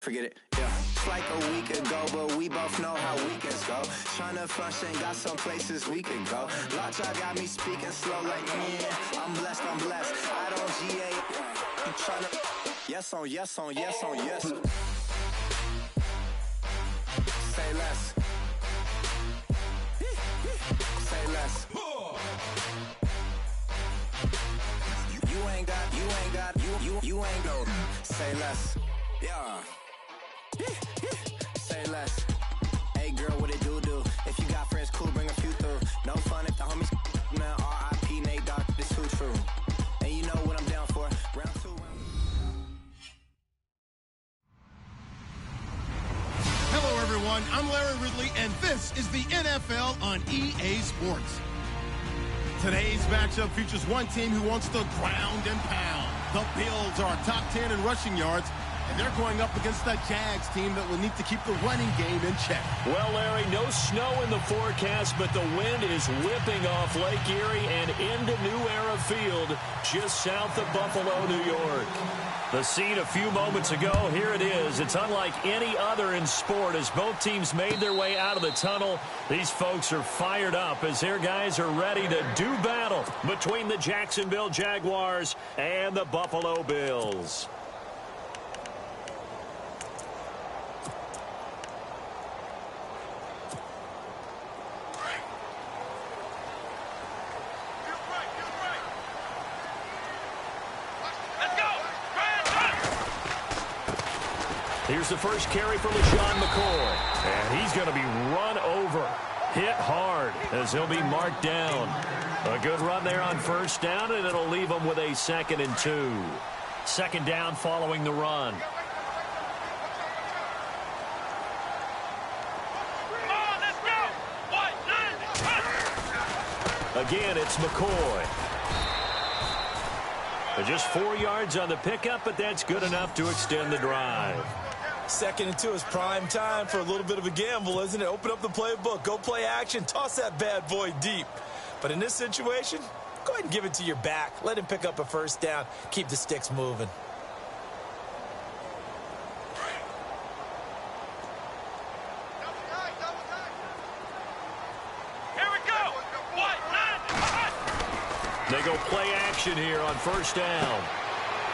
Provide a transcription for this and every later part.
Forget it, yeah. It's like a week ago, but we both know how weekends go. Tryna function, got some places we could go. Lockjaw got me speaking slow like, I'm blessed, I'm blessed. I don't GA. You tryna, yes on yes on yes on yes. Say less. Say less. You ain't got, you ain't go. Say less. Yeah. Say less. Hey girl, what it do? If you got friends, cool, bring a few through. No fun if the homies, man. R.I.P. Nate Dogg, this too true. And you know what I'm down for. Round two. Hello, everyone. I'm Larry Ridley, and this is the NFL on EA Sports. Today's matchup features one team who wants to ground and pound. The Bills are top 10 in rushing yards, and they're going up against the Jags team that will need to keep the running game in check. Well, Larry, no snow in the forecast, but the wind is whipping off Lake Erie and into New Era Field, just south of Buffalo, New York. The scene a few moments ago, here it is. It's unlike any other in sport as both teams made their way out of the tunnel. These folks are fired up as their guys are ready to do battle between the Jacksonville Jaguars and the Buffalo Bills. Here's the first carry for LaShawn McCoy. And he's going to be run over. Hit hard as he'll be marked down. A good run there on first down, and it'll leave him with a 2nd and 2. Second down following the run. Again, it's McCoy. Just 4 yards on the pickup, but that's good enough to extend the drive. 2nd and 2 is prime time for a little bit of a gamble, isn't it? Open up the playbook, go play action, toss that bad boy deep. But in this situation, go ahead and give it to your back. Let him pick up a first down. Keep the sticks moving. Here we go. They go play action here on first down.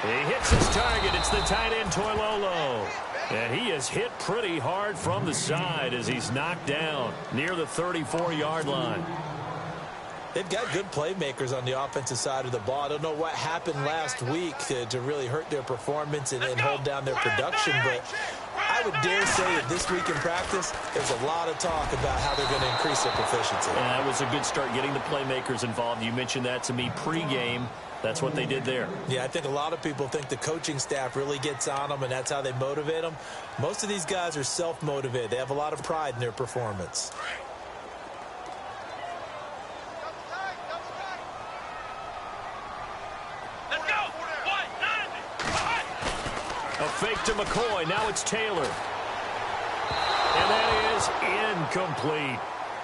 He hits his target. It's the tight end, Toilolo. And he is hit pretty hard from the side as he's knocked down near the 34-yard line. They've got good playmakers on the offensive side of the ball. I don't know what happened last week to really hurt their performance and hold down their production, but I would dare say that this week in practice, there's a lot of talk about how they're going to increase their proficiency. And that was a good start getting the playmakers involved. You mentioned that to me pregame. That's what they did there. Yeah, I think a lot of people think the coaching staff really gets on them, and that's how they motivate them. Most of these guys are self-motivated. They have a lot of pride in their performance. Let's go. A fake to McCoy. Now it's Taylor. And that is incomplete.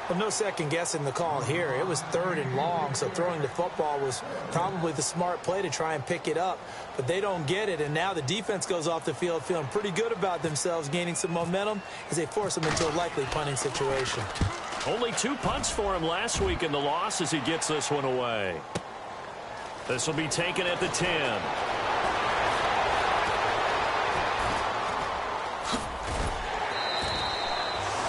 Well, no second guessing the call here. It was 3rd and long, so throwing the football was probably the smart play to try and pick it up. But they don't get it, and now the defense goes off the field feeling pretty good about themselves, gaining some momentum as they force them into a likely punting situation. Only 2 punts for him last week in the loss as he gets this one away. This will be taken at the 10.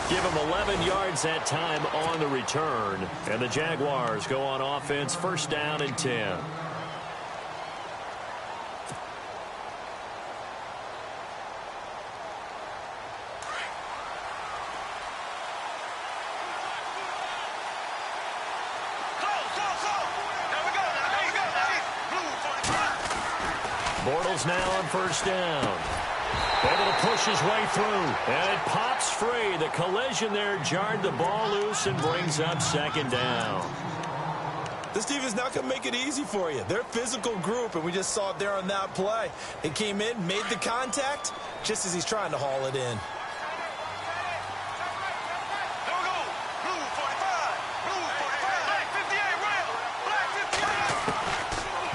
Give him 11 yards that time on the return. And the Jaguars go on offense, first down and 10. Bortles now on first down. Able to push his way through, and it pops free. The collision there jarred the ball loose and brings up 2nd down. This team is not going to make it easy for you. They're a physical group, and we just saw it there on that play. They came in, made the contact, just as he's trying to haul it in.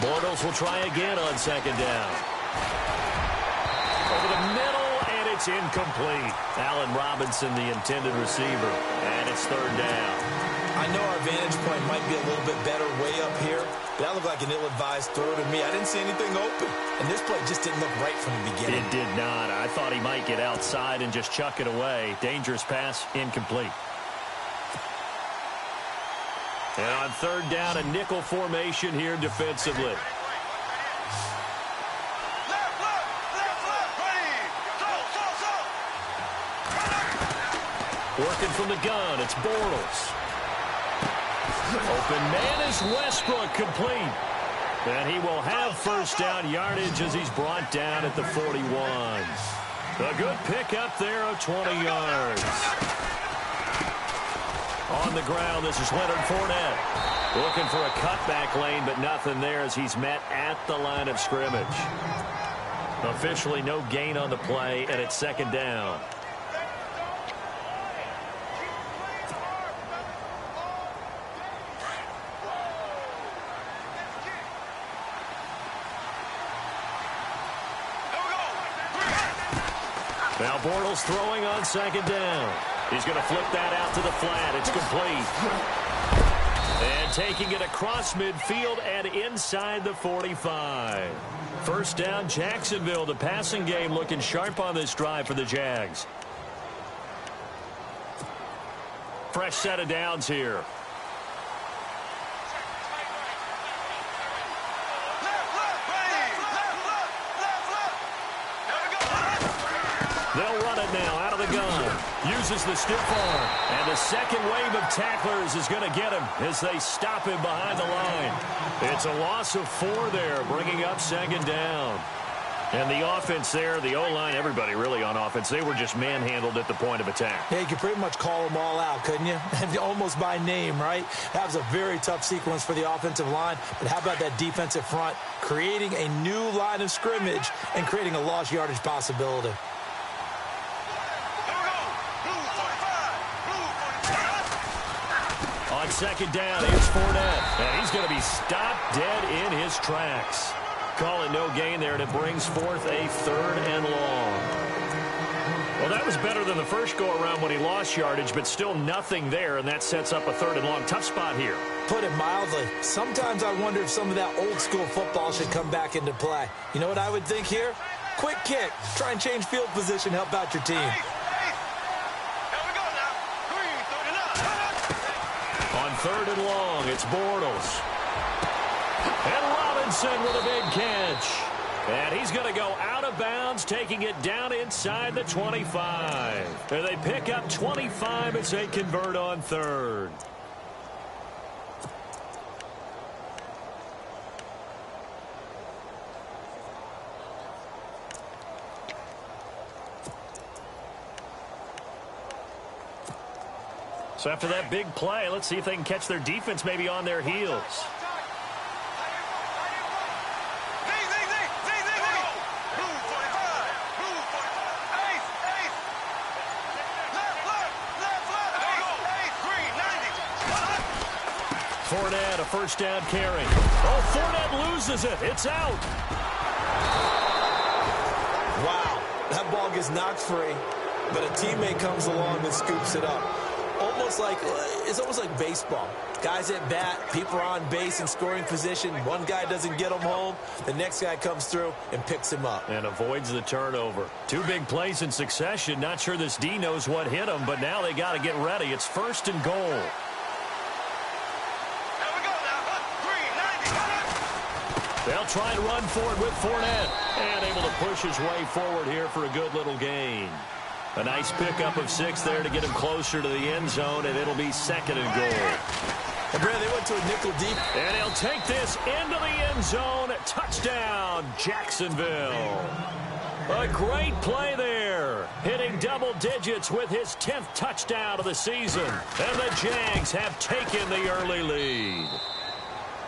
Bortles will try again on 2nd down. Over the middle, and It's incomplete. Allen Robinson, the intended receiver. And it's third down. I know our vantage point might be a little bit better way up here, but that looked like an ill-advised throw to me. I didn't see anything open, and this play just didn't look right from the beginning. It did not. I thought he might get outside and just chuck it away. Dangerous pass, incomplete. And on third down, a nickel formation here defensively. Working from the gun, it's Bortles. Open man is Westbrook, complete. And he will have first down yardage as he's brought down at the 41. A good pickup there of 20 yards. On the ground, this is Leonard Fournette. Looking for a cutback lane, but nothing there as he's met at the line of scrimmage. Officially no gain on the play, and it's second down. Now Bortles throwing on second down. He's going to flip that out to the flat. It's complete. And taking it across midfield and inside the 45. First down, Jacksonville. The passing game looking sharp on this drive for the Jags. Fresh set of downs here. They'll run it now out of the gun. Uses the stiff arm. And the second wave of tacklers is going to get him as they stop him behind the line. It's a loss of 4 there, bringing up second down. And the offense there, the O-line, everybody really on offense, they were just manhandled at the point of attack. Yeah, you could pretty much call them all out, couldn't you? Almost by name, right? That was a very tough sequence for the offensive line. But how about that defensive front creating a new line of scrimmage and creating a lost yardage possibility? On second down, here's Fournette. And he's going to be stopped dead in his tracks. Call it no gain there, and it brings forth a third and long. Well, that was better than the first go-around when he lost yardage, but still nothing there, and that sets up a third and long. Tough spot here. Put it mildly. Sometimes I wonder if some of that old-school football should come back into play. You know what I would think here? Quick kick. Try and change field position, help out your team. On third and long, it's Bortles. And Robinson with a big catch. And he's going to go out of bounds, taking it down inside the 25. And they pick up 25 as they convert on third. So after that big play, let's see if they can catch their defense maybe on their heels. Fournette, a first down carry. Oh, Fournette loses it. It's out. Wow, that ball gets knocked free, but a teammate comes along and scoops it up. It's almost like baseball. Guys at bat, people are on base in scoring position. One guy doesn't get him home. The next guy comes through and picks him up. And avoids the turnover. 2 big plays in succession. Not sure this D knows what hit him, but now they got to get ready. It's first and goal. They'll try and run forward with Fournette. And able to push his way forward here for a good little gain. A nice pickup of 6 there to get him closer to the end zone, and it'll be second and goal. And Brad, they went to a nickel deep. And he'll take this into the end zone. Touchdown, Jacksonville. A great play there. Hitting double digits with his 10th touchdown of the season. And the Jags have taken the early lead.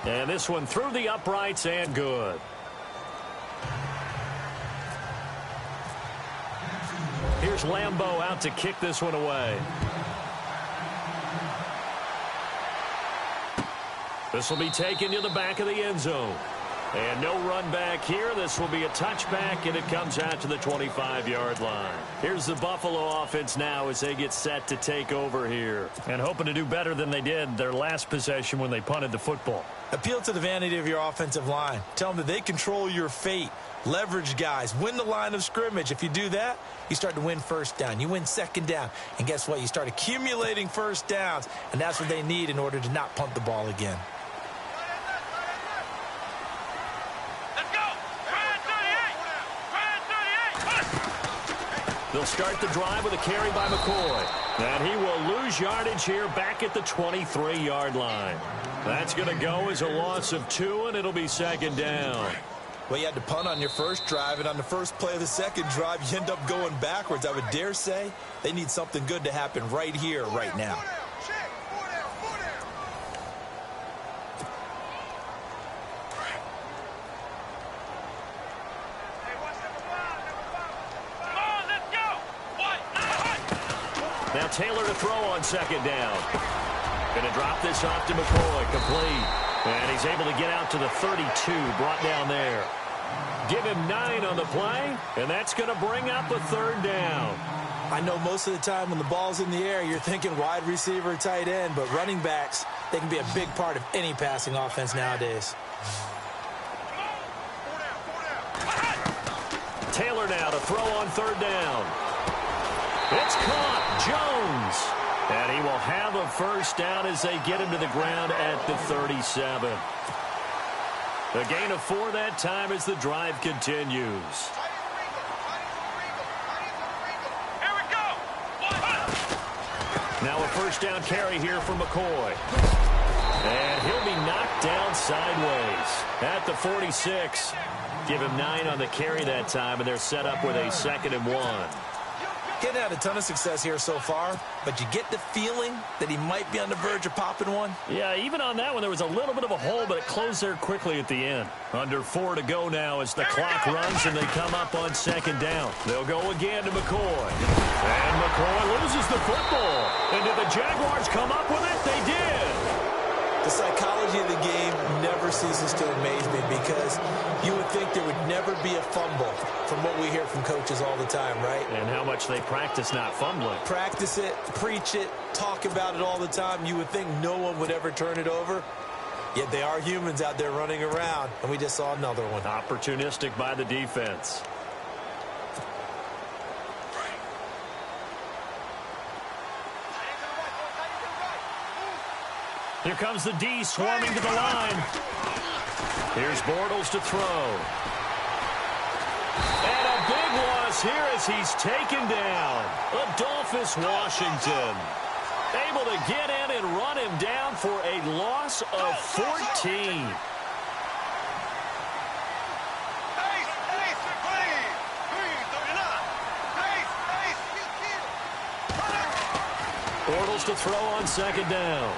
And this one through the uprights and good. Here's Lambeau out to kick this one away. This will be taken to the back of the end zone. And no run back here. This will be a touchback, and it comes out to the 25-yard line. Here's the Buffalo offense now as they get set to take over here. And hoping to do better than they did their last possession when they punted the football. Appeal to the vanity of your offensive line. Tell them that they control your fate. Leverage guys. Win the line of scrimmage. If you do that, you start to win first down. You win second down. And guess what? You start accumulating first downs. And that's what they need in order to not punt the ball again. They'll start the drive with a carry by McCoy. And he will lose yardage here back at the 23-yard line. That's going to go as a loss of 2, and it'll be second down. Well, you had to punt on your first drive, and on the first play of the second drive, you end up going backwards. I would dare say they need something good to happen right here, right now. Now Taylor to throw on second down. Going to drop this off to McCoy, complete. And he's able to get out to the 32, brought down there. Give him 9 on the play, and that's going to bring up a third down. I know most of the time when the ball's in the air, you're thinking wide receiver, tight end, but running backs, they can be a big part of any passing offense nowadays. Taylor now to throw on third down. It's caught. Jones. And he will have a first down as they get him to the ground at the 37. A gain of 4 that time as the drive continues. Here we go. Now a first down carry here for McCoy. And he'll be knocked down sideways at the 46. Give him 9 on the carry that time, and they're set up with a 2nd and 1. Getting had a ton of success here so far, but you get the feeling that he might be on the verge of popping one. Yeah, even on that one, there was a little bit of a hole, but it closed there quickly at the end. Under 4 to go now as the clock runs and they come up on second down. They'll go again to McCoy. And McCoy loses the football. And did the Jaguars come up with it? They did. The psychology of the game never ceases to amaze me because you would think there would never be a fumble from what we hear from coaches all the time, right? And how much they practice not fumbling. Practice it, preach it, talk about it all the time. You would think no one would ever turn it over. Yet they are humans out there running around, and we just saw another one. Opportunistic by the defense. Here comes the D swarming to the line. Here's Bortles to throw. And a big loss here as he's taken down. Adolphus Washington able to get in and run him down for a loss of 14. Bortles to throw on second down.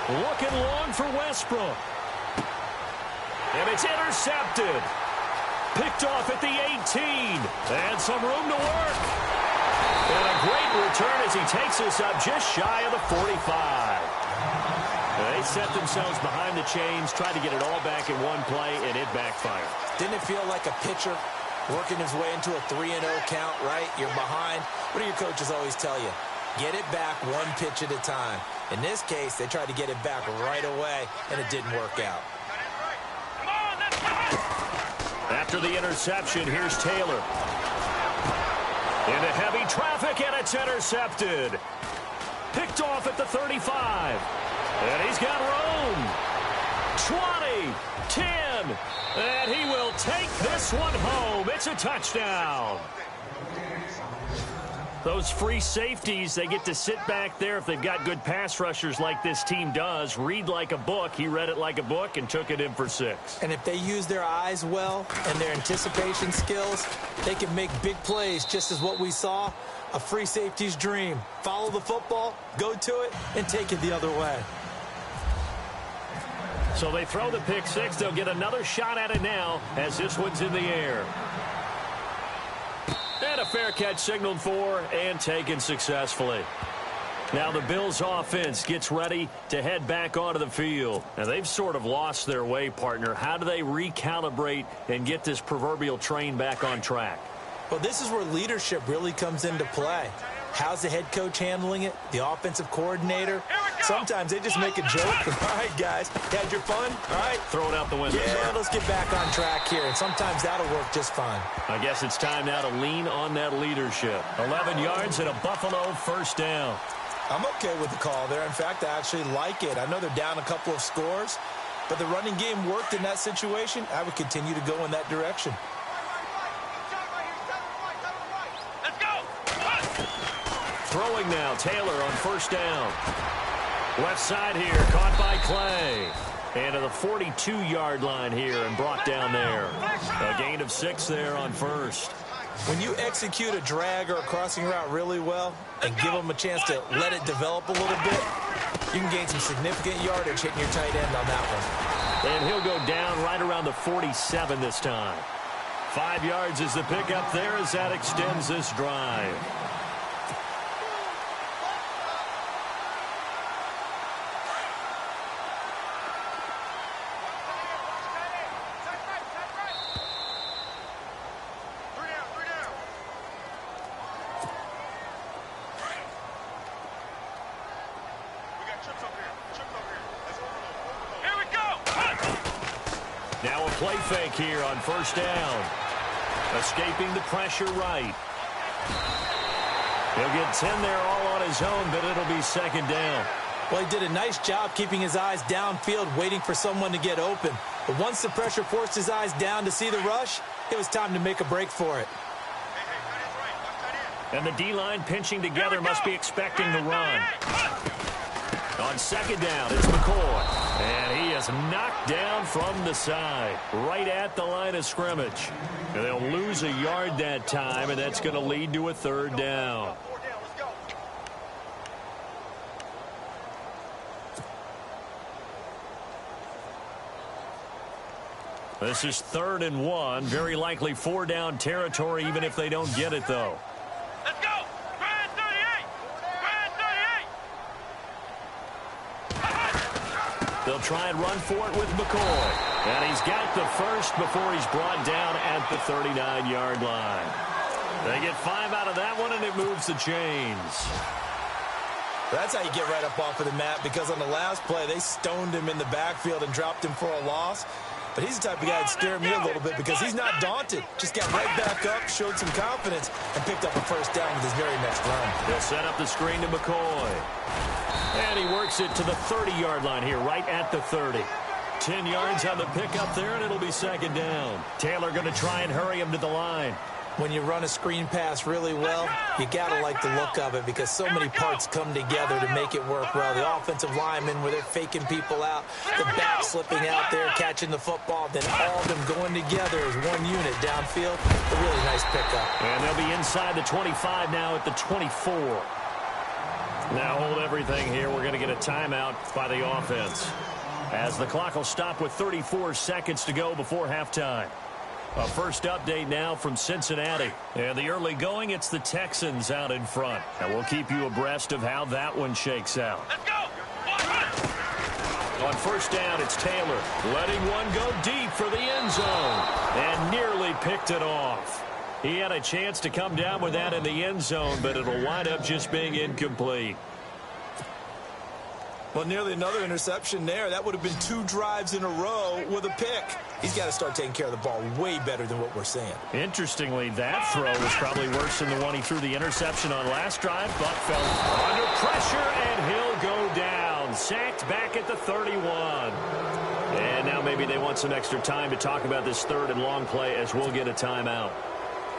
Looking long for Westbrook. And it's intercepted. Picked off at the 18. And some room to work. And a great return as he takes us up just shy of the 45. They set themselves behind the chains, tried to get it all back in one play, and it backfired. Didn't it feel like a pitcher working his way into a 3-0 count, right? You're behind. What do your coaches always tell you? Get it back one pitch at a time. In this case, they tried to get it back right away, and it didn't work out. After the interception, here's Taylor. Into heavy traffic, and it's intercepted. Picked off at the 35. And he's got room. 20, 10, and he will take this one home. It's a touchdown. Those free safeties, they get to sit back there if they've got good pass rushers like this team does. Read like a book. He read it like a book and took it in for 6. And if they use their eyes well and their anticipation skills, they can make big plays, just as what we saw, a free safety's dream. Follow the football, go to it, and take it the other way. So they throw the pick 6. They'll get another shot at it now as this one's in the air. And a fair catch signaled for and taken successfully. Now the Bills offense gets ready to head back onto the field. Now they've sort of lost their way, partner. How do they recalibrate and get this proverbial train back on track? Well, this is where leadership really comes into play. How's the head coach handling it? The offensive coordinator? Sometimes they just make a joke. All right, guys, had your fun? All right. Throw it out the window. Yeah, let's get back on track here. And sometimes that'll work just fine. I guess it's time now to lean on that leadership. 11 yards and a Buffalo first down. I'm okay with the call there. In fact, I actually like it. I know they're down a couple of scores, but the running game worked in that situation. I would continue to go in that direction. Let's go. Throwing now, Taylor on first down. Left side here, caught by Clay. And to the 42-yard line here and brought down there. A gain of 6 there on first. When you execute a drag or a crossing route really well and give them a chance to let it develop a little bit, you can gain some significant yardage hitting your tight end on that one. And he'll go down right around the 47 this time. 5 yards is the pickup there as that extends this drive. Now a play fake here on first down. Escaping the pressure right. He'll get 10 there all on his own, but it'll be second down. Well, he did a nice job keeping his eyes downfield, waiting for someone to get open. But once the pressure forced his eyes down to see the rush, it was time to make a break for it. And the D-line pinching together must be expecting the run. On second down, it's McCoy. And he is knocked down from the side, right at the line of scrimmage. And they'll lose a yard that time, and that's going to lead to a third down. This is 3rd and 1. Very likely 4-down territory, even if they don't get it, though. Let's go. Grand 38. Grand 38. They'll try and run for it with McCoy. And he's got the first before he's brought down at the 39-yard line. They get 5 out of that one, and it moves the chains. That's how you get right up off of the mat, because on the last play, they stoned him in the backfield and dropped him for a loss. But he's the type of guy that scared me a little bit because he's not daunted. Just got right back up, showed some confidence, and picked up a first down with his very next run. He'll set up the screen to McCoy. And he works it to the 30-yard line here, right at the 30. 10 yards on the pickup there, and it'll be second down. Taylor going to try and hurry him to the line. When you run a screen pass really well, you got to like the look of it because so many parts come together to make it work well. The offensive linemen, where they're faking people out, the back slipping out there, catching the football, then all of them going together as one unit downfield. A really nice pickup. And they'll be inside the 25 now at the 24. Now hold everything here. We're going to get a timeout by the offense, as the clock will stop with 34 seconds to go before halftime. A first update now from Cincinnati. And the early going, it's the Texans out in front. And we'll keep you abreast of how that one shakes out. Let's go. On first down, it's Taylor letting one go deep for the end zone. And nearly picked it off. He had a chance to come down with that in the end zone, but it'll wind up just being incomplete. Well, nearly another interception there. That would have been 2 drives in a row with a pick. He's got to start taking care of the ball way better than what we're seeing. Interestingly, that throw was probably worse than the one he threw the interception on last drive. Buck fell under pressure, and he'll go down. Sacked back at the 31. And now maybe they want some extra time to talk about this 3rd and long play, as we'll get a timeout.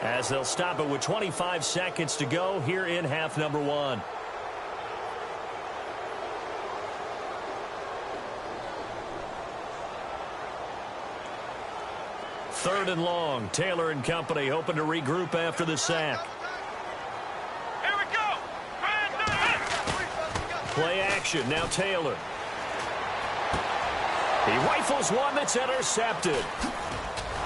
As they'll stop it with 25 seconds to go here in half number 1. Third and long. Taylor and company hoping to regroup after the sack. Here we go. Play action. Now Taylor. He rifles one that's intercepted.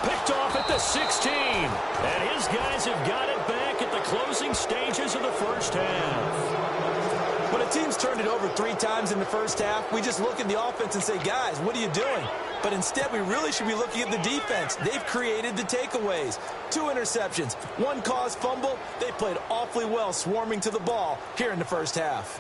Picked off at the 16. And his guys have got it back at the closing stages of the first half. When a team it over 3 times in the first half, we just look at the offense and say, guys, what are you doing? But instead, we really should be looking at the defense. They've created the takeaways. 2 interceptions, 1 caused fumble. They played awfully well swarming to the ball here in the first half.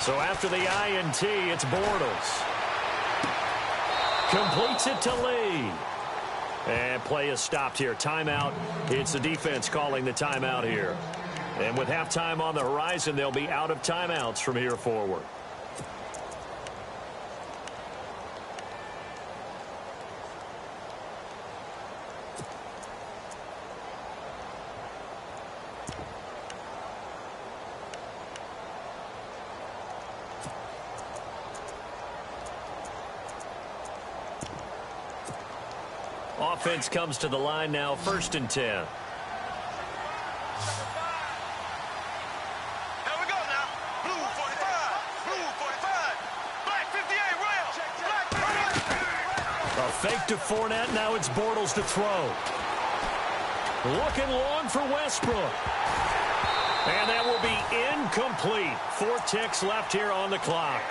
So after the INT, it's Bortles. Completes it to Lee. And play is stopped here. Timeout. It's the defense calling the timeout here. And with halftime on the horizon, they'll be out of timeouts from here forward. Offense comes to the line now, 1st and 10. Here we go now. Blue 45. Blue 45. Black 58. Rail. Black 58. A fake to Fournette. Now it's Bortles to throw. Looking long for Westbrook. And that will be incomplete. 4 ticks left here on the clock.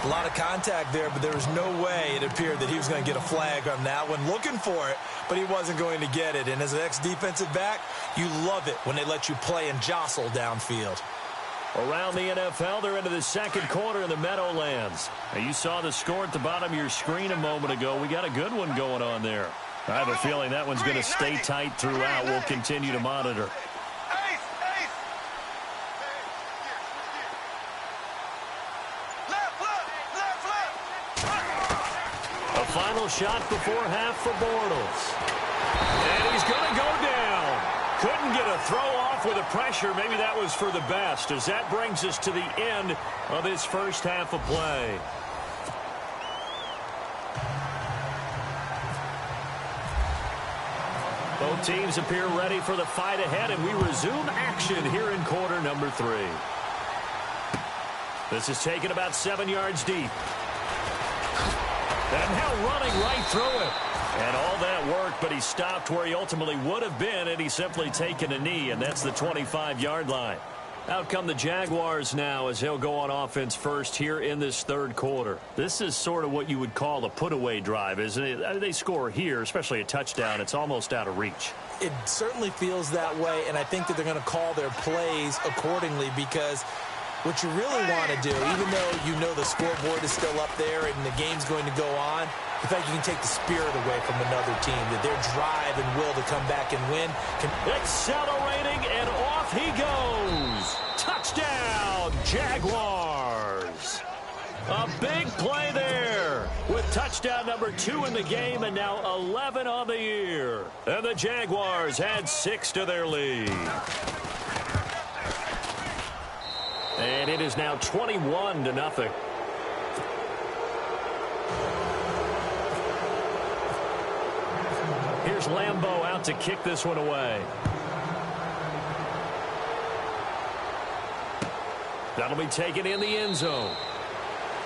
A lot of contact there, but there was no way it appeared that he was going to get a flag on that one. Looking for it, but he wasn't going to get it. And as an ex-defensive back, you love it when they let you play and jostle downfield. Around the NFL, they're into the 2nd quarter in the Meadowlands. Now, you saw the score at the bottom of your screen a moment ago. We got a good one going on there. I have a feeling that one's going to stay tight throughout. We'll continue to monitor. Final shot before half for Bortles. And he's going to go down. Couldn't get a throw off with the pressure. Maybe that was for the best, as that brings us to the end of this first half of play. Both teams appear ready for the fight ahead, and we resume action here in quarter number 3. This is taken about 7 yards deep. And now running right through it. And all that work, but he stopped where he ultimately would have been, and he's simply taken a knee, and that's the 25-yard line. Out come the Jaguars now as he'll go on offense first here in this 3rd quarter. This is sort of what you would call a put-away drive, isn't it? They score here, especially a touchdown. It's almost out of reach. It certainly feels that way, and I think that they're going to call their plays accordingly, because what you really want to do, even though you know the scoreboard is still up there and the game's going to go on, the fact you can take the spirit away from another team, that their drive and will to come back and win. Accelerating, and off he goes. Touchdown, Jaguars. A big play there with touchdown number 2 in the game, and now 11 on the year. And the Jaguars add 6 to their lead. And it is now 21-0. Here's Lambeau out to kick this one away. That'll be taken in the end zone.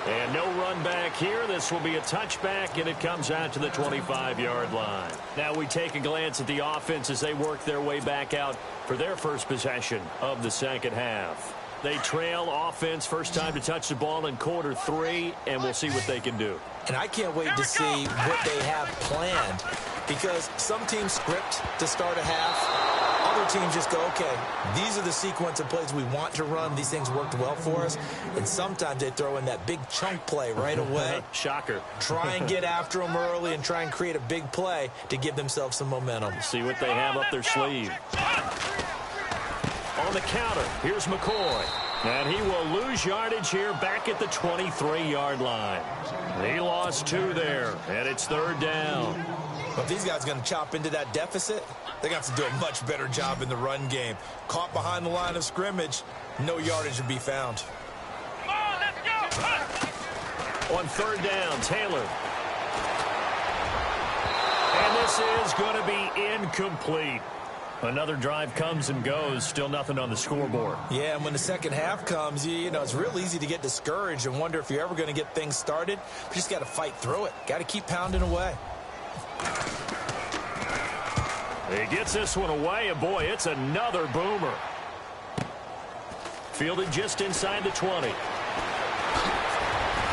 And no run back here. This will be a touchback, and it comes out to the 25-yard line. Now we take a glance at the offense as they work their way back out for their first possession of the second half. They trail offense, first time to touch the ball in quarter 3, and we'll see what they can do. And I can't wait to see what they have planned, because some teams script to start a half. Other teams just go, okay, these are the sequence of plays we want to run. These things worked well for us. And sometimes they throw in that big chunk play right away. Shocker. Try and get after them early and try and create a big play to give themselves some momentum. See what they have up their sleeve. On the counter, here's McCoy. And he will lose yardage here back at the 23-yard line. He lost 2 there, and it's 3rd down. But if these guys are going to chop into that deficit, they're going to have to do a much better job in the run game. Caught behind the line of scrimmage, no yardage to be found. Come on, let's go. On 3rd down, Taylor. And this is going to be incomplete. Another drive comes and goes, still nothing on the scoreboard. Yeah, and when the second half comes, you know, it's real easy to get discouraged and wonder if you're ever going to get things started. You just got to fight through it. Got to keep pounding away. He gets this one away, and boy, it's another boomer. Fielded just inside the 20.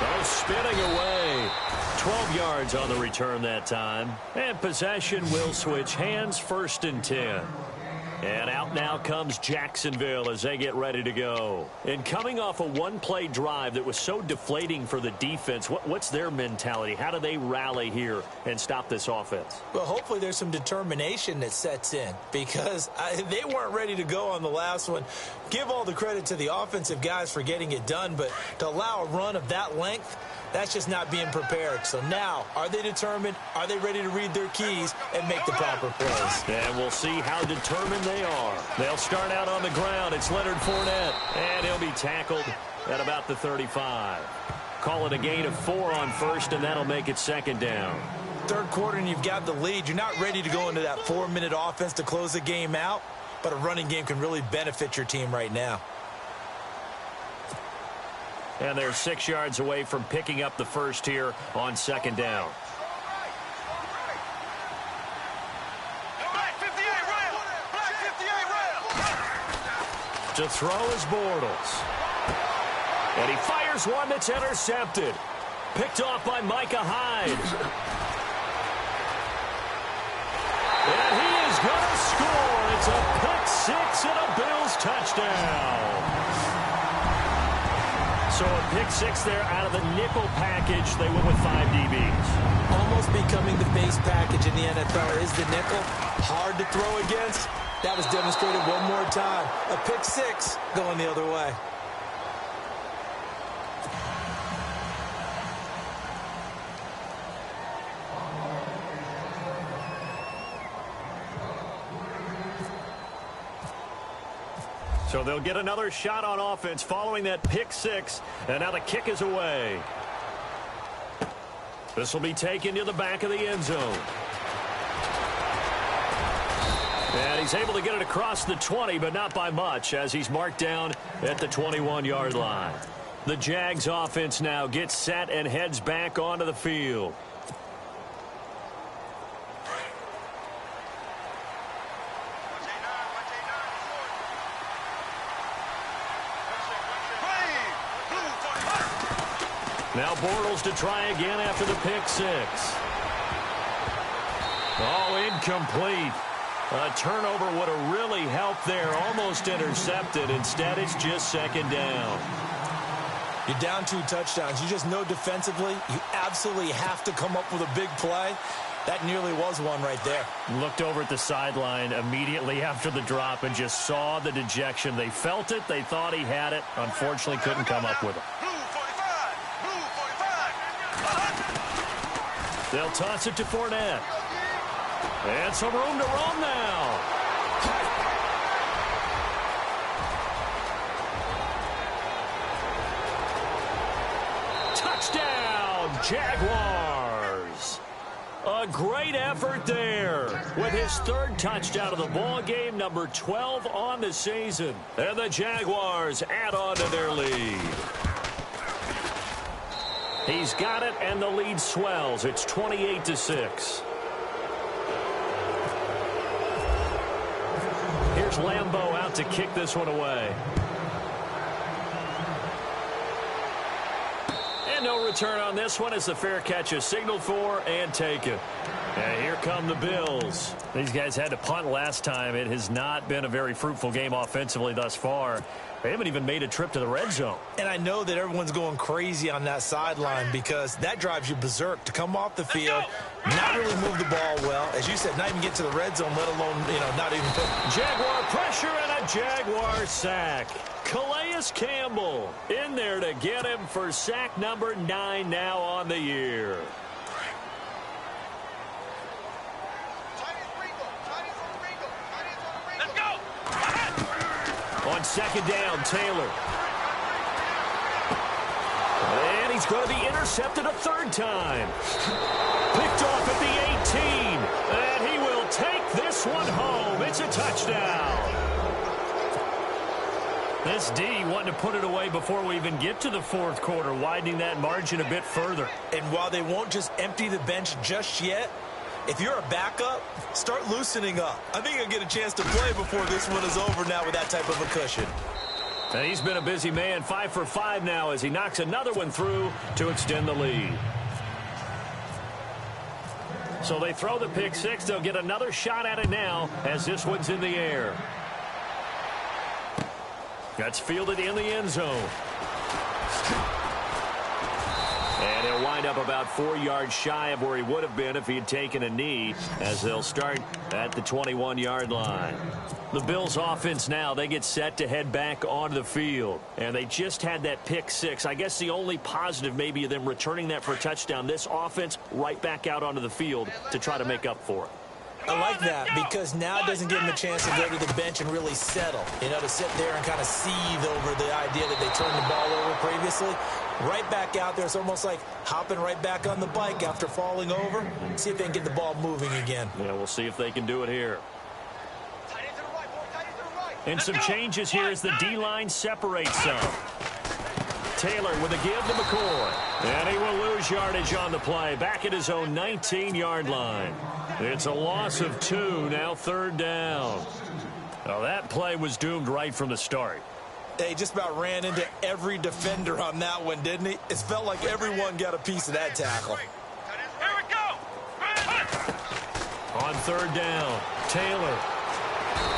Oh, spinning away. 12 yards on the return that time. And possession will switch hands, 1st and 10. And out now comes Jacksonville as they get ready to go. And coming off a one-play drive that was so deflating for the defense, what's their mentality? How do they rally here and stop this offense? Well, hopefully there's some determination that sets in because they weren't ready to go on the last one. Give all the credit to the offensive guys for getting it done, but to allow a run of that length, that's just not being prepared. So now, are they determined? Are they ready to read their keys and make the proper plays? And we'll see how determined they are. They'll start out on the ground. It's Leonard Fournette, and he'll be tackled at about the 35. Call it a gain of 4 on 1st, and that'll make it 2nd down. Third quarter, and you've got the lead. You're not ready to go into that 4-minute offense to close the game out, but a running game can really benefit your team right now. And they're 6 yards away from picking up the first here on 2nd down. To throw is Bortles. And he fires one that's intercepted. Picked off by Micah Hyde. And he is going to score. It's a pick 6 and a Bills touchdown. So a pick 6 there out of the nickel package. They went with 5 DBs. Almost becoming the base package in the NFL is the nickel. Hard to throw against. That was demonstrated one more time. A pick 6 going the other way. So they'll get another shot on offense following that pick 6. And now the kick is away. This will be taken to the back of the end zone. And he's able to get it across the 20, but not by much, as he's marked down at the 21-yard line. The Jags offense now gets set and heads back onto the field. Now Bortles to try again after the pick 6. Oh, incomplete. A turnover would have really helped there. Almost intercepted. Instead, it's just 2nd down. You're down 2 touchdowns. You just know defensively you absolutely have to come up with a big play. That nearly was one right there. Looked over at the sideline immediately after the drop and just saw the dejection. They felt it. They thought he had it. Unfortunately, couldn't come up with it. They'll toss it to Fournette. And some room to roam now. Touchdown, Jaguars. A great effort there with his 3rd touchdown of the ball game, number 12 on the season. And the Jaguars add on to their lead. He's got it, and the lead swells. It's 28-6. Here's Lambeau out to kick this one away. And no return on this one as the fair catch is signaled for and taken. And here come the Bills. These guys had to punt last time. It has not been a very fruitful game offensively thus far. They haven't even made a trip to the red zone. And I know that everyone's going crazy on that sideline because that drives you berserk to come off the field, not really move the ball well. As you said, not even get to the red zone, let alone, not even put. Jaguar pressure and a Jaguar sack. Calais Campbell in there to get him for sack number 9 now on the year. On 2nd down, Taylor. And he's going to be intercepted a 3rd time. Picked off at the 18. And he will take this one home. It's a touchdown. This D wanting to put it away before we even get to the fourth quarter, widening that margin a bit further. And while they won't just empty the bench just yet, if you're a backup, start loosening up. I think you'll get a chance to play before this one is over now with that type of a cushion. And he's been a busy man, 5 for 5 now as he knocks another one through to extend the lead. So they throw the pick six. They'll get another shot at it now as this one's in the air. That's fielded in the end zone. And he'll wind up about 4 yards shy of where he would have been if he had taken a knee, as they'll start at the 21-yard line. The Bills offense now, they get set to head back onto the field. And they just had that pick six. I guess the only positive maybe of them returning that for a touchdown. This offense right back out onto the field to try to make up for it. I like that because now it doesn't give them a chance to go to the bench and really settle. You know, to sit there and kind of seethe over the idea that they turned the ball over previously. Right back out there. It's almost like hopping right back on the bike after falling over. See if they can get the ball moving again. Yeah, we'll see if they can do it here. And some changes here as the D-line separates some. Taylor with a give to McCoy. And he will lose yardage on the play. Back at his own 19-yard line. It's a loss of 2, now third down. Now that play was doomed right from the start. He just about ran into every defender on that one, didn't he? It felt like everyone got a piece of that tackle. Here we go. On third down, Taylor.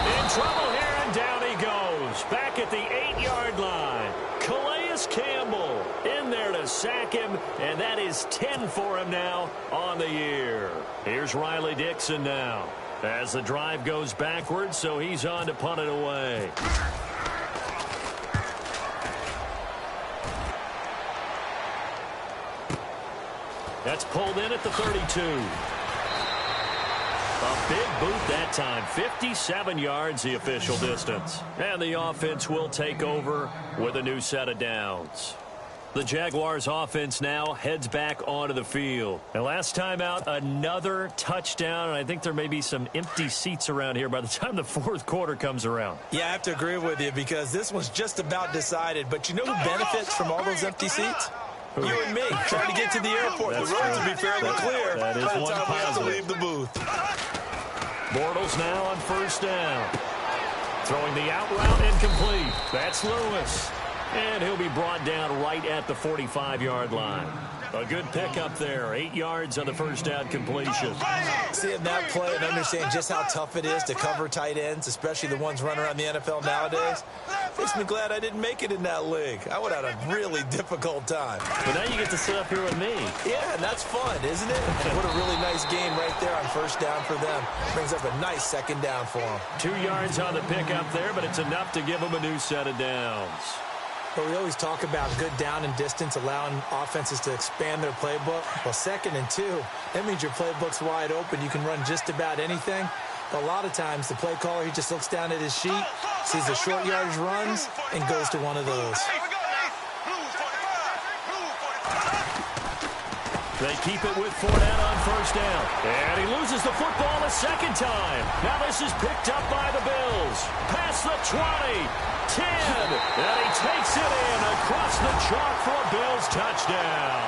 In trouble here, and down he goes. Back at the 8-yard line. Calais Campbell in there to sack him, and that is 10 for him now on the year. Here's Riley Dixon now as the drive goes backwards, so he's on to punt it away. That's pulled in at the 32. A big boot that time. 57 yards the official distance. And the offense will take over with a new set of downs. The Jaguars offense now heads back onto the field. And last time out, another touchdown. And I think there may be some empty seats around here by the time the fourth quarter comes around. Yeah, I have to agree with you because this one's just about decided. But you know who benefits from all those empty seats? You and me, trying to get to the airport. That's the roads true. will be fairly clear That is by the one time we have to positive. leave the booth. Bortles now on first down. Throwing the out route incomplete. That's Lewis. And he'll be brought down right at the 45-yard line. A good pickup there. 8 yards on the first down completion. Seeing that play and understand just how tough it is to cover tight ends, especially the ones running around the NFL nowadays, makes me glad I didn't make it in that league. I would have had a really difficult time. But now you get to sit up here with me. Yeah, and that's fun, isn't it? And what a really nice game right there on first down for them. Brings up a nice second down for them. 2 yards on the pickup there, but it's enough to give them a new set of downs. But we always talk about good down and distance, allowing offenses to expand their playbook. Well, 2nd and 2, that means your playbook's wide open. You can run just about anything. But a lot of times, the play caller, he just looks down at his sheet, sees the short yardage runs, and goes to one of those. They keep it with Fournette on first down. And he loses the football a second time. Now this is picked up by the Bills. Past the 20, 10, and he takes it in across the chalk for a Bills touchdown.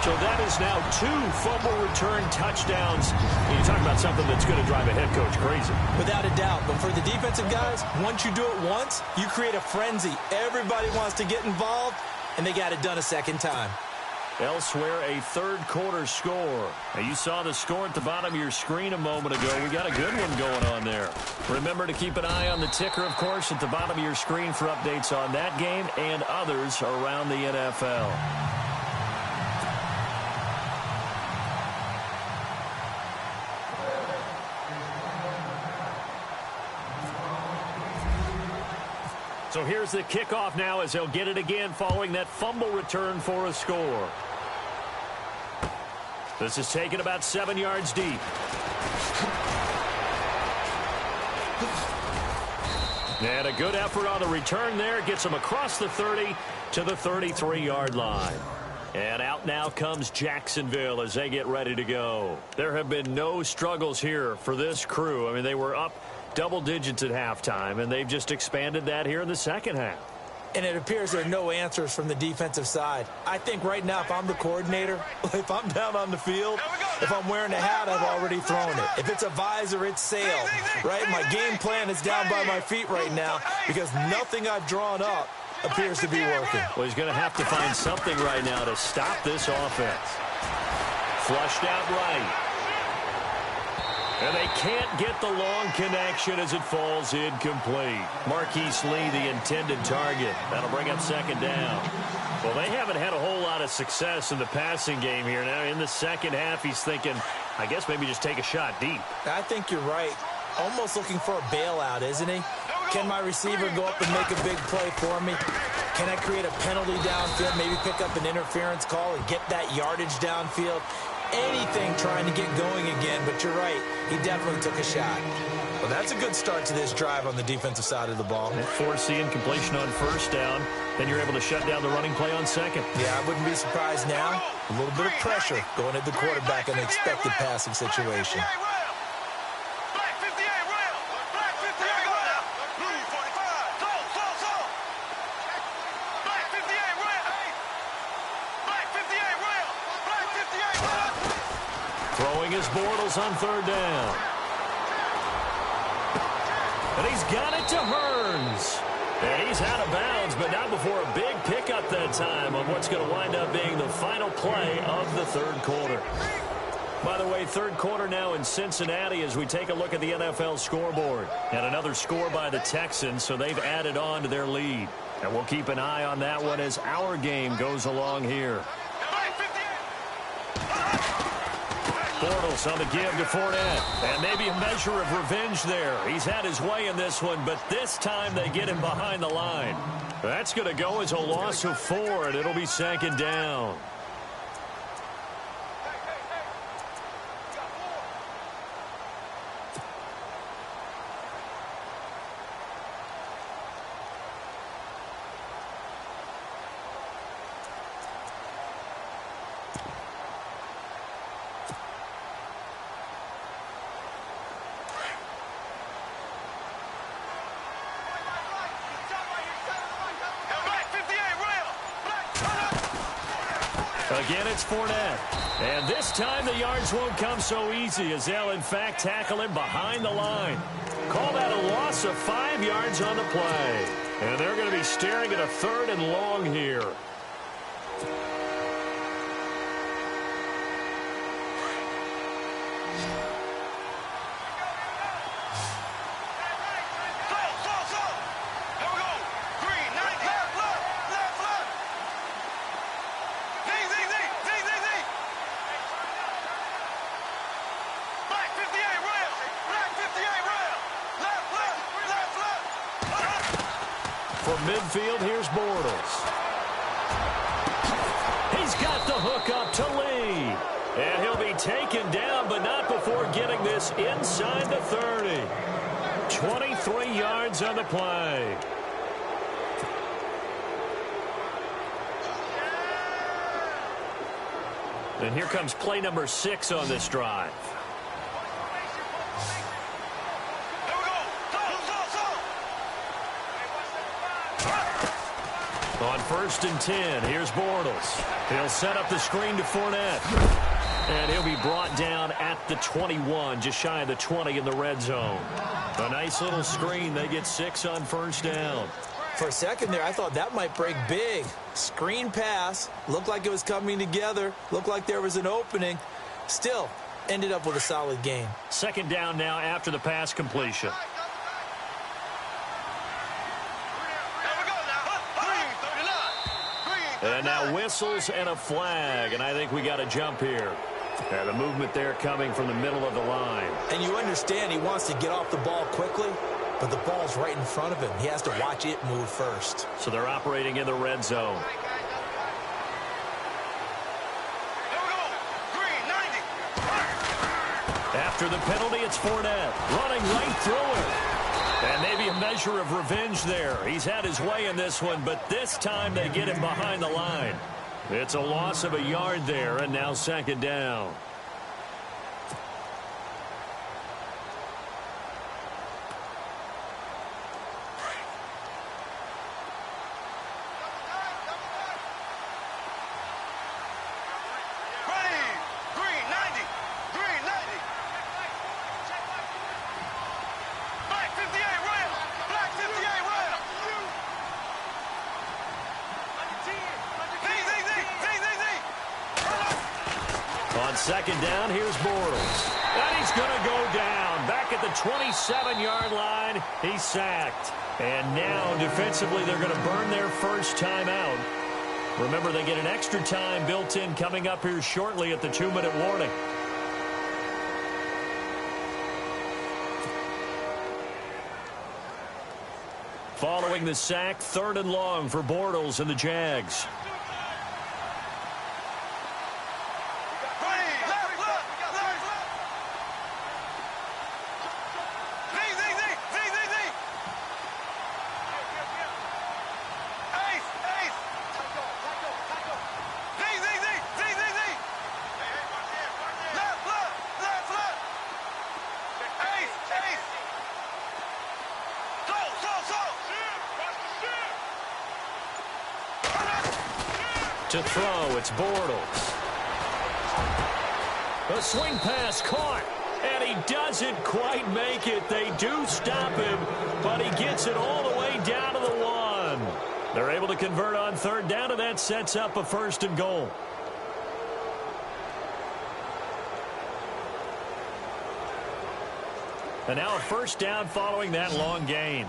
So that is now 2 fumble return touchdowns. You talk about something that's going to drive a head coach crazy. Without a doubt. But for the defensive guys, once you do it once, you create a frenzy. Everybody wants to get involved, and they got it done a second time. Elsewhere, a third quarter score. Now, you saw the score at the bottom of your screen a moment ago. We got a good one going on there. Remember to keep an eye on the ticker, of course, at the bottom of your screen for updates on that game and others around the NFL. So here's the kickoff now as they'll get it again following that fumble return for a score. This is taken about 7 yards deep. And a good effort on the return there. Gets them across the 30 to the 33-yard line. And out now comes Jacksonville as they get ready to go. There have been no struggles here for this crew. I mean, they were up double digits at halftime, and they've just expanded that here in the second half. And it appears there are no answers from the defensive side. I think right now, if I'm the coordinator, if I'm down on the field, if I'm wearing a hat, I've already thrown it. If it's a visor, it's sailed, right? My game plan is down by my feet right now because nothing I've drawn up appears to be working. Well, he's going to have to find something right now to stop this offense. Flushed out right. And they can't get the long connection as it falls incomplete. Marquise Lee, the intended target. That'll bring up second down. Well, they haven't had a whole lot of success in the passing game here. Now, in the second half, he's thinking, I guess maybe just take a shot deep. I think you're right. Almost looking for a bailout, isn't he? Can my receiver go up and make a big play for me? Can I create a penalty downfield, maybe pick up an interference call and get that yardage downfield? Anything trying to get going again, but you're right. He definitely took a shot. Well, that's a good start to this drive on the defensive side of the ball. Force the incompletion on first down, then you're able to shut down the running play on second. Yeah, I wouldn't be surprised now. A little bit of pressure going at the quarterback in an expected passing situation. Throwing his Bortles on third down. And he's got it to Hearns. And he's out of bounds, but not before a big pickup that time on what's going to wind up being the final play of the third quarter. By the way, third quarter now in Cincinnati as we take a look at the NFL scoreboard. And another score by the Texans, so they've added on to their lead. And we'll keep an eye on that one as our game goes along here. Bortles on the give to Fournette. And maybe a measure of revenge there. He's had his way in this one, but this time they get him behind the line. That's going to go as a loss of 4, and it'll be second down. Again, it's Fournette. And this time the yards won't come so easy as they'll, in fact, tackle him behind the line. Call that a loss of 5 yards on the play. And they're going to be staring at a third and long here. From midfield, here's Bortles. He's got the hook up to Lee. And he'll be taken down, but not before getting this inside the 30. 23 yards on the play. And here comes play number 6 on this drive. On 1st and 10, here's Bortles. He'll set up the screen to Fournette. And he'll be brought down at the 21, just shy of the 20 in the red zone. A nice little screen. They get 6 on first down. For a second there, I thought that might break big. Screen pass. Looked like it was coming together. Looked like there was an opening. Still, ended up with a solid gain. Second down now after the pass completion. And now whistles and a flag, and I think we got a jump here. The movement there coming from the middle of the line. And you understand he wants to get off the ball quickly, but the ball's right in front of him. He has to watch it move first. So they're operating in the red zone. After the penalty, it's Fournette running right through it. And maybe a measure of revenge there. He's had his way in this one, but this time they get him behind the line. It's a loss of a yard there, and now second down. On second down, here's Bortles. And he's going to go down. Back at the 27-yard line, he's sacked. And now, defensively, they're going to burn their first time out. Remember, they get an extra time built in coming up here shortly at the 2-minute warning. Following the sack, 3rd and long for Bortles and the Jags. To throw, it's Bortles. A swing pass caught, and he doesn't quite make it. They do stop him, but he gets it all the way down to the 1. They're able to convert on 3rd down, and that sets up a 1st and goal. And now a 1st down following that long gain.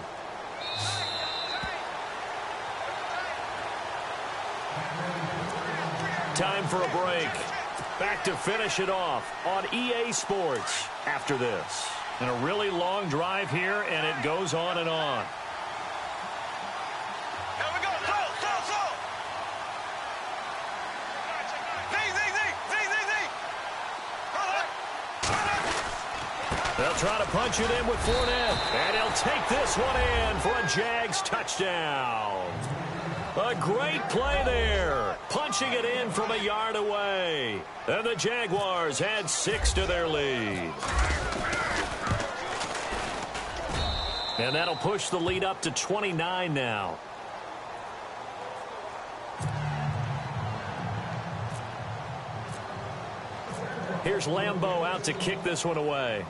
Time for a break. Back to finish it off on EA Sports after this. And a really long drive here, and it goes on and on. Here we go. Go. They'll try to punch it in with Fournette. And he'll take this one in for a Jags touchdown. A great play there. Punching it in from a yard away. And the Jaguars add 6 to their lead. And that'll push the lead up to 29 now. Here's Lambeau out to kick this one away.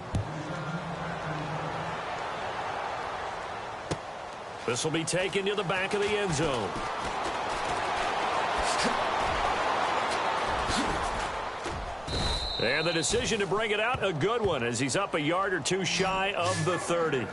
This will be taken to the back of the end zone. And the decision to bring it out, a good one, as he's up a yard or two shy of the 30.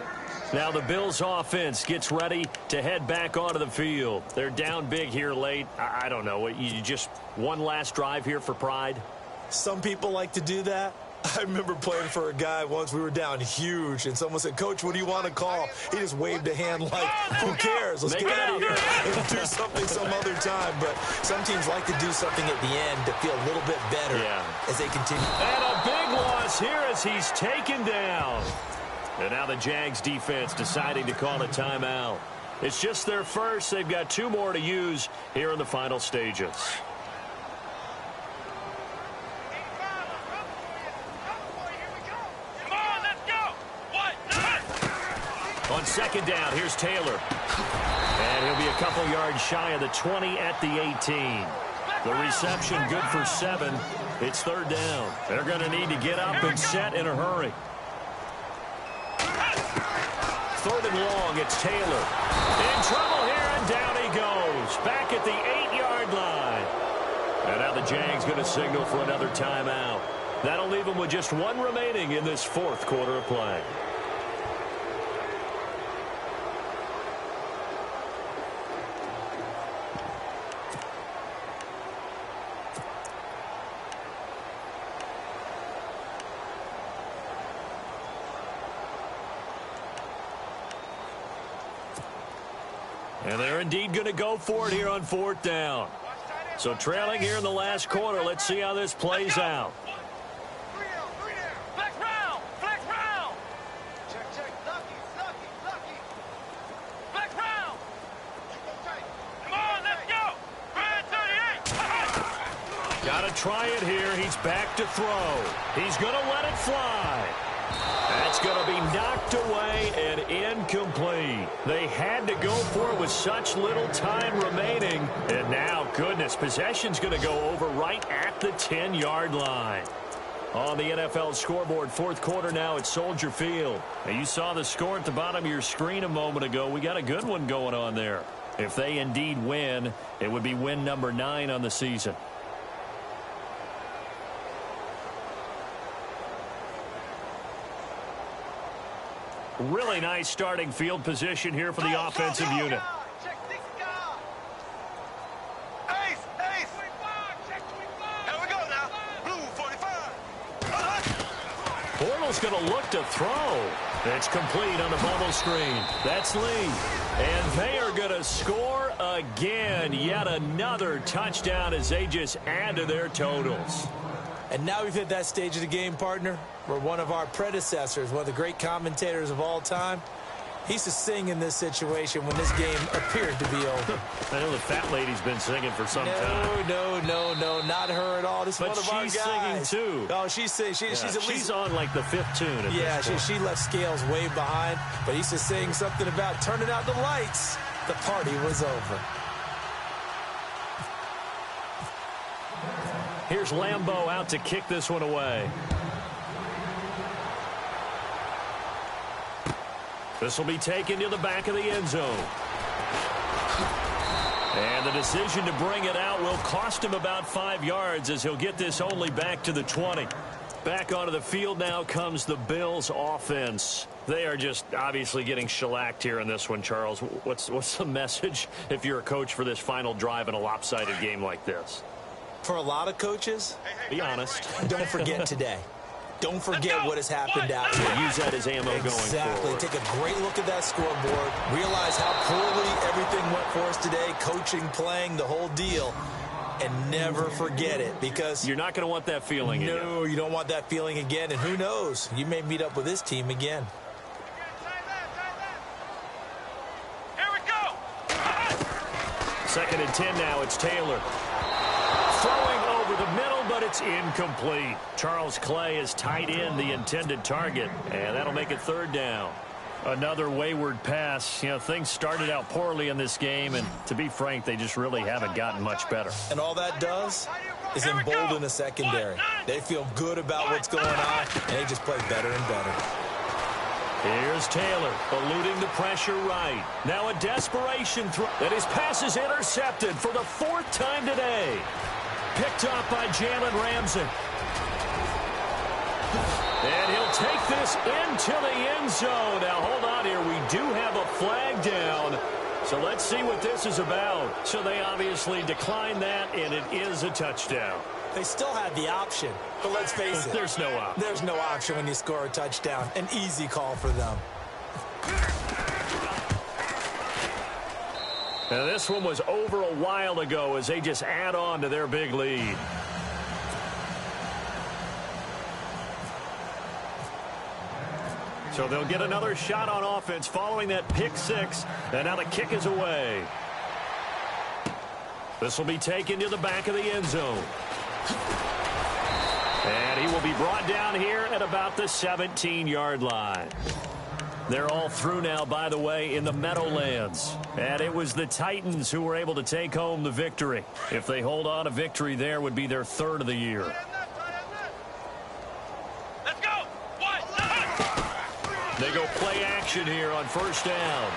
Now the Bills offense gets ready to head back onto the field. They're down big here late. I don't know. You just one last drive here for pride? Some people like to do that. I remember playing for a guy once. We were down huge, and someone said, "Coach, what do you want to call?" He just waved a hand like, "Who cares? Let's get out of here and do something some other time." But some teams like to do something at the end to feel a little bit better as they continue. And a big loss here as he's taken down. And now the Jags defense deciding to call a timeout. It's just their first. They've got 2 more to use here in the final stages. On second down, here's Taylor. And he'll be a couple yards shy of the 20 at the 18. The reception good for 7. It's 3rd down. They're going to need to get up and set in a hurry. 3rd and long, it's Taylor. In trouble here, and down he goes. Back at the 8-yard line. And now the Jags going to signal for another timeout. That'll leave them with just 1 remaining in this 4th quarter of play. And they're indeed going to go for it here on 4th down. So trailing here in the last quarter. Let's see how this plays out. Got to try it here. He's back to throw. He's going to let it fly. That's going to be knocked away and incomplete. They had to go for it with such little time remaining. And now, goodness, possession's going to go over right at the 10-yard line. On the NFL scoreboard, fourth quarter now at Soldier Field. Now, you saw the score at the bottom of your screen a moment ago. We got a good one going on there. If they indeed win, it would be win number 9 on the season. Really nice starting field position here for the offensive unit. Ace, ace. Here we go now. Blue 45. Bortles going to look to throw. It's complete on the bubble screen. That's Lee. And they are going to score again. Yet another touchdown as they just add to their totals. And now we've hit that stage of the game, partner, where one of our predecessors, one of the great commentators of all time, he used to sing in this situation when this game appeared to be over. I know the fat lady's been singing for some time. No, not her at all. This is But one of our guys. she's singing too. Oh, she's singing. She's at least she's on like the 5th tune at this point. she left Scales way behind, but he used to sing something about turning out the lights. The party was over. Here's Lambeau out to kick this one away. This will be taken to the back of the end zone. And the decision to bring it out will cost him about 5 yards as he'll get this only back to the 20. Back onto the field now comes the Bills offense. They are just obviously getting shellacked here in this one, Charles. What's the message if you're a coach for this final drive in a lopsided game like this? For a lot of coaches, be honest. Don't forget today. Don't forget what has happened out here. Use that as ammo going forward. Take a great look at that scoreboard. Realize how poorly everything went for us today. Coaching, playing, the whole deal. And never forget it, because you're not going to want that feeling again. No, you don't want that feeling again. And who knows? You may meet up with this team again. Here we go. 2nd and 10 now. It's Taylor. Throwing over the middle, but it's incomplete. Charles Clay is tight in the intended target, and that'll make it 3rd down. Another wayward pass. You know, things started out poorly in this game, and to be frank, they just really haven't gotten much better. And all that does is embolden the secondary. They feel good about what's going on, and they just play better and better. Here's Taylor, eluding the pressure right. Now a desperation throw, and his pass is intercepted for the 4th time today. Picked up by Jalen Ramsey. And he'll take this into the end zone. Now, hold on here. We do have a flag down. So let's see what this is about. So they obviously declined that, and it is a touchdown. They still had the option, but let's face it. There's no option. There's no option when you score a touchdown. An easy call for them. Now, this one was over a while ago as they just add on to their big lead. So they'll get another shot on offense following that pick 6. And now the kick is away. This will be taken to the back of the end zone. And he will be brought down here at about the 17-yard line. They're all through now, by the way, in the Meadowlands. And it was the Titans who were able to take home the victory. If they hold on, a victory there would be their 3rd of the year. Let's go. They go play action here on 1st down.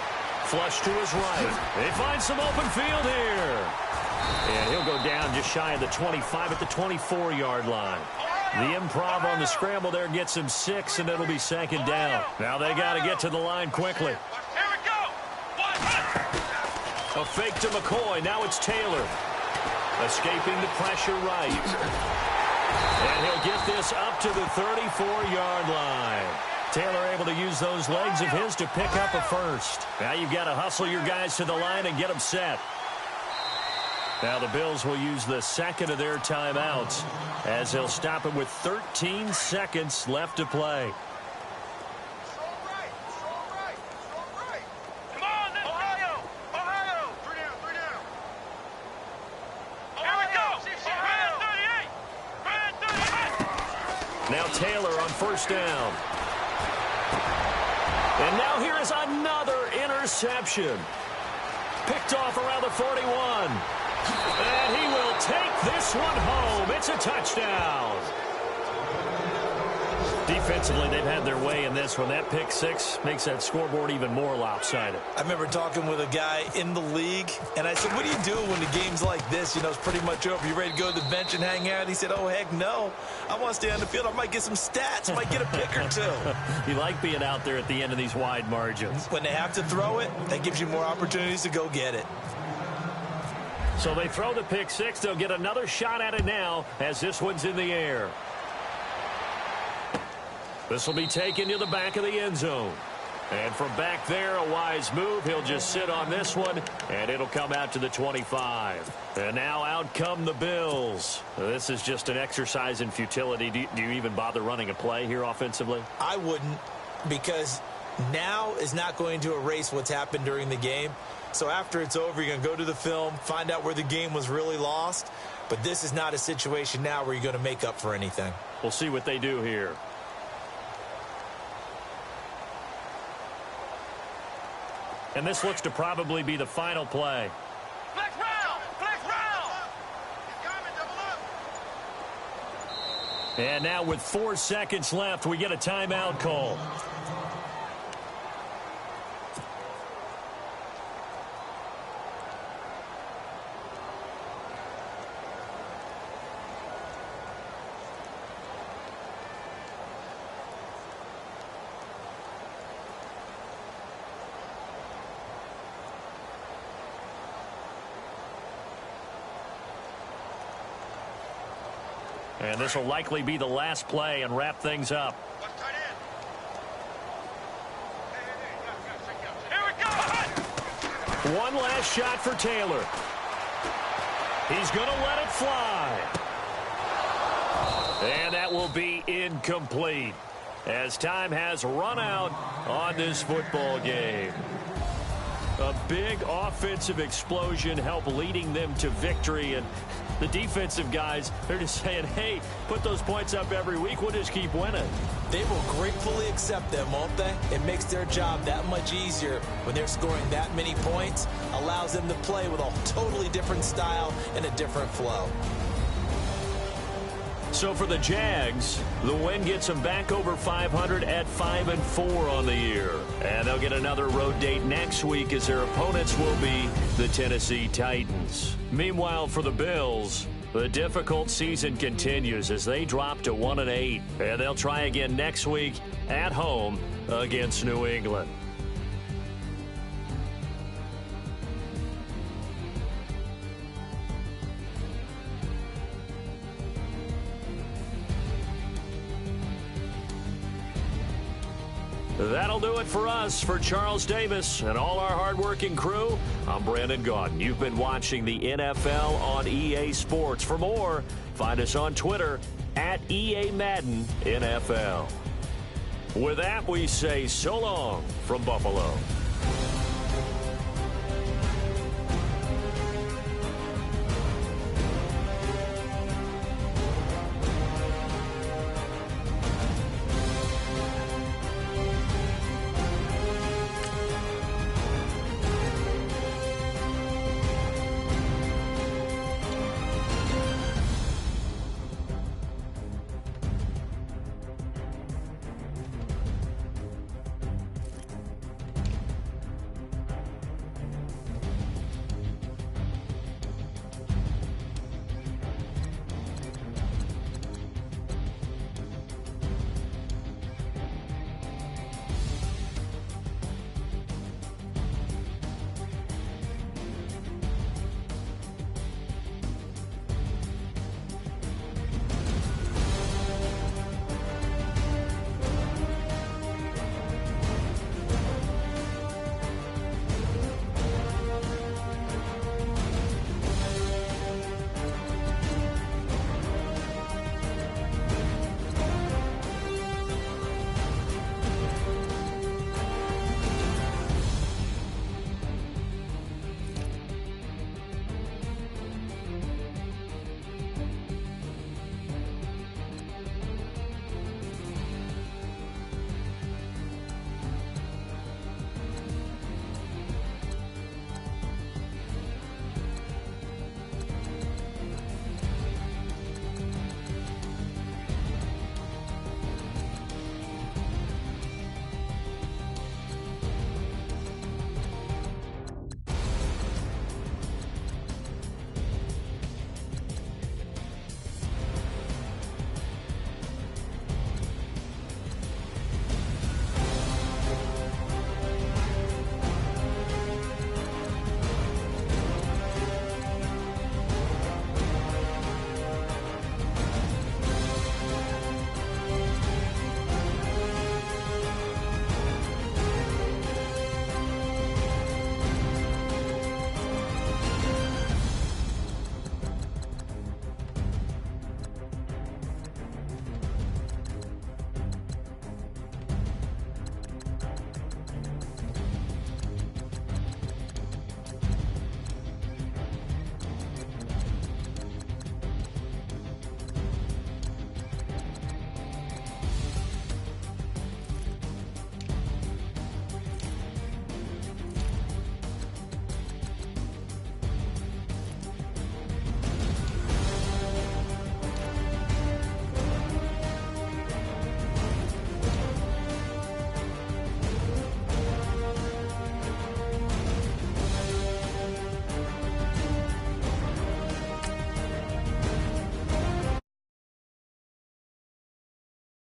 Flush to his right. They find some open field here. And he'll go down just shy of the 25 at the 24-yard line. The improv on the scramble there gets him 6, and it'll be 2nd down. Now they got to get to the line quickly. Here we go. A fake to McCoy. Now it's Taylor. Escaping the pressure right. And he'll get this up to the 34-yard line. Taylor able to use those legs of his to pick up a 1st. Now you've got to hustle your guys to the line and get them set. Now the Bills will use the 2nd of their timeouts as they'll stop it with 13 seconds left to play. Come on, Ohio. 3 down. Here we go. Ohio 38. Taylor on first down. And now here is another interception. Picked off around the 41. And he will take this one home. It's a touchdown. Defensively, they've had their way in this one. That pick six makes that scoreboard even more lopsided. I remember talking with a guy in the league, and I said, what do you do when the game's like this? You know, it's pretty much over. You ready to go to the bench and hang out? He said, oh, heck no. I want to stay on the field. I might get some stats. I might get a pick or two. You like being out there at the end of these wide margins. When they have to throw it, that gives you more opportunities to go get it. So they throw the pick six. They'll get another shot at it now as this one's in the air. This will be taken to the back of the end zone. And from back there, a wise move. He'll just sit on this one, and it'll come out to the 25. And now out come the Bills. This is just an exercise in futility. Do you even bother running a play here offensively? I wouldn't, because now is not going to erase what's happened during the game. So after it's over, you're going to go to the film, find out where the game was really lost. But this is not a situation now where you're going to make up for anything. We'll see what they do here. And this looks to probably be the final play. Flex round! Flex round! And now with 4 seconds left, we get a timeout call. And this will likely be the last play and wrap things up. Here we go! One last shot for Taylor. He's going to let it fly. And that will be incomplete as time has run out on this football game. A big offensive explosion helped leading them to victory, and the defensive guys, they're just saying, hey, put those points up every week. We'll just keep winning. They will gratefully accept them, won't they? It makes their job that much easier when they're scoring that many points. Allows them to play with a totally different style and a different flow. So for the Jags, the win gets them back over 500 at 5-4 on the year. And they'll get another road date next week as their opponents will be the Tennessee Titans. Meanwhile, for the Bills, the difficult season continues as they drop to 1-8. And they'll try again next week at home against New England. That'll do it for us. For Charles Davis and all our hardworking crew, I'm Brandon Gaudin. You've been watching the NFL on EA Sports. For more, find us on Twitter at EA Madden NFL. With that, we say so long from Buffalo.